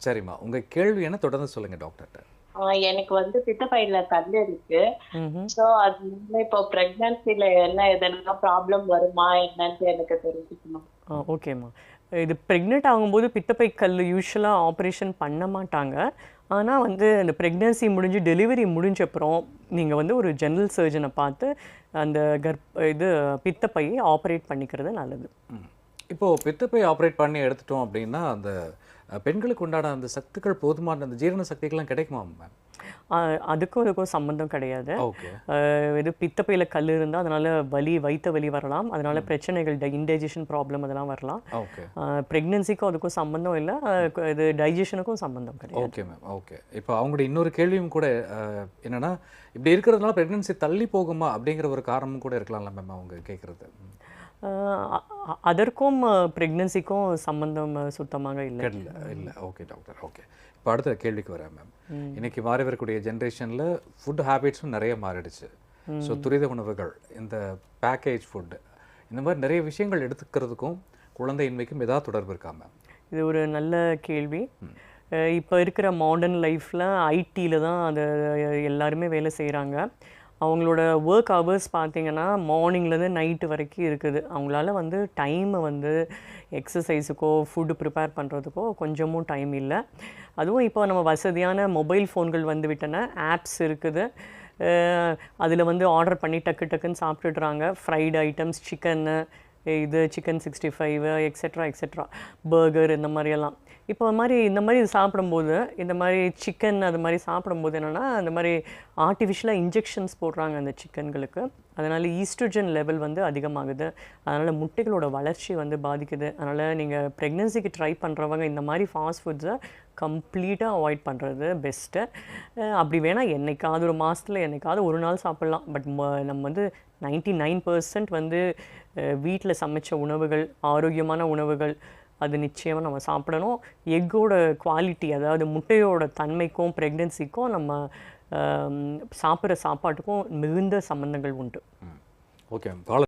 சரிம்மா. உங்க கேள்வி என்ன தொடர்ந்து சொல்லுங்க டாக்டர்ட்ட. எனக்கு வந்து பித்தப்பையில கல் இருக்கு. ம்ஹ்ம். ஸோ அதனால இப்போ பிரெக்னன்சில எதனா ப்ராப்ளம் வருமா என்னன்னு எனக்கு தெரிஞ்சுக்கணும். ஓகேம்மா. இது ப்ரெக்னென்ட் ஆகும்போது பித்தப்பை கல் யூஷுவலாக ஆப்ரேஷன் பண்ண மாட்டாங்க. ஆனா வந்து அந்த ப்ரெக்னன்சி முடிஞ்சு டெலிவரி முடிஞ்சப்புறம் நீங்க வந்து ஒரு ஜெனரல் சர்ஜனை பார்த்து அந்த இது பித்தப்பையை ஆப்ரேட் பண்ணிக்கிறது நல்லது. ம். இப்போ பித்தப்பை ஆப்ரேட் பண்ணி எடுத்துட்டோம் அப்படின்னா, அந்த பெண்களுக்கு உண்டான அந்த சத்துக்கள் போதுமான அந்த ஜீரண சக்திகள்லாம் கிடைக்குமா மேம்? அதுக்கும் சம்மந்தம் கிடையாது. ஓகே. இது பித்தப்பையில கல் இருந்தா அதனால வலி, வயித்த வலி வரலாம். அதனால பிரச்சனைகள் இன்டைஜஷன் ப்ராப்ளம் அதெல்லாம் வரலாம். ஓகே. பிரெக்னன்சிக்கும் அதுக்கும் சம்மந்தம் இல்ல. இது டைஜஷனுக்கும் சம்மந்தம் கிடையாது. Okay ma'am. ஓகே. இப்போ அவங்களுடைய இன்னொரு கேள்வியும் கூட என்னன்னா, இப்படி இருக்கிறதுனால பிரெக்னன்சி தள்ளி போகுமா? அப்படிங்கிற ஒரு காரணமும் கூட இருக்கலாம்ல மேம் அவங்க கேட்கறது. அதற்கும் பிரெக்னன்சிக்கும் சம்பந்தம் சுத்தமாக இல்லை. இல்ல. Okay doctor. ஓகே. இப்போ அடுத்த கேள்விக்கு வரேன் மேம். இன்னைக்கு மாறி வரக்கூடிய ஜென்ரேஷனில் ஃபுட் ஹேபிட்ஸும் நிறைய மாறிடுச்சு. ஸோ துரித உணவுகள், இந்த பேக்கேஜ் ஃபுட்டு, இந்த மாதிரி நிறைய விஷயங்கள் எடுத்துக்கிறதுக்கும் குழந்தையின்மைக்கும் ஏதாவது தொடர்பு இருக்கா மேம்? இது ஒரு நல்ல கேள்வி. இப்போ இருக்கிற மாடர்ன் லைஃப்பில் ஐடியில் தான் அது எல்லாருமே வேலை செய்கிறாங்க. அவங்களோட ஒர்க் ஹவர்ஸ் பார்த்திங்கன்னா மார்னிங்லேருந்து நைட்டு வரைக்கும் இருக்குது. அவங்களால வந்து டைமை வந்து எக்ஸசைஸுக்கோ ஃபுட்டு ப்ரிப்பேர் பண்ணுறதுக்கோ கொஞ்சமும் டைம் இல்லை. அதுவும் இப்போ நம்ம வசதியான மொபைல் ஃபோன்கள் வந்து விட்டன, ஆப்ஸ் இருக்குது. அதில் வந்து ஆர்டர் பண்ணி டக்கு டக்குன்னு சாப்பிட்டுடுறாங்க. ஃப்ரைடு ஐட்டம்ஸ், சிக்கன்னு, இது சிக்கன் 65 எக்ஸெட்ரா எக்ஸெட்ரா, பர்கர், இந்த மாதிரியெல்லாம். இப்போ இந்த மாதிரி சாப்பிடும்போது, இந்த மாதிரி சிக்கன் அது மாதிரி சாப்பிடும்போது என்னென்னா, அந்த மாதிரி ஆர்டிஃபிஷியலாக இன்ஜெக்ஷன்ஸ் போடுறாங்க அந்த சிக்கன்களுக்கு. அதனால் ஈஸ்ட்ரோஜன் லெவல் வந்து அதிகமாகுது. அதனால் முட்டைகளோட வளர்ச்சி வந்து பாதிக்குது. அதனால் நீங்கள் ப்ரெக்னன்சிக்கு ட்ரை பண்ணுறவங்க இந்த மாதிரி ஃபாஸ்ட் ஃபுட்ஸை கம்ப்ளீட்டாக அவாய்ட் பண்ணுறது பெஸ்ட்டு. அப்படி வேணால் என்னைக்காவது ஒரு மாதத்தில் என்னைக்காவது ஒரு நாள் சாப்பிட்லாம். பட் நம்ம வந்து 99% வந்து வீட்டில் சமைச்ச உணவுகள், ஆரோக்கியமான உணவுகள், அது நிச்சயமாக நம்ம சாப்பிடணும். எக்கோட குவாலிட்டி, அதாவது முட்டையோட தன்மைக்கும் ப்ரெக்னன்சிக்கும் நம்ம சாப்பிட்ற சாப்பாட்டுக்கும் மிகுந்த சம்பந்தங்கள் உண்டு. Okay ma'am.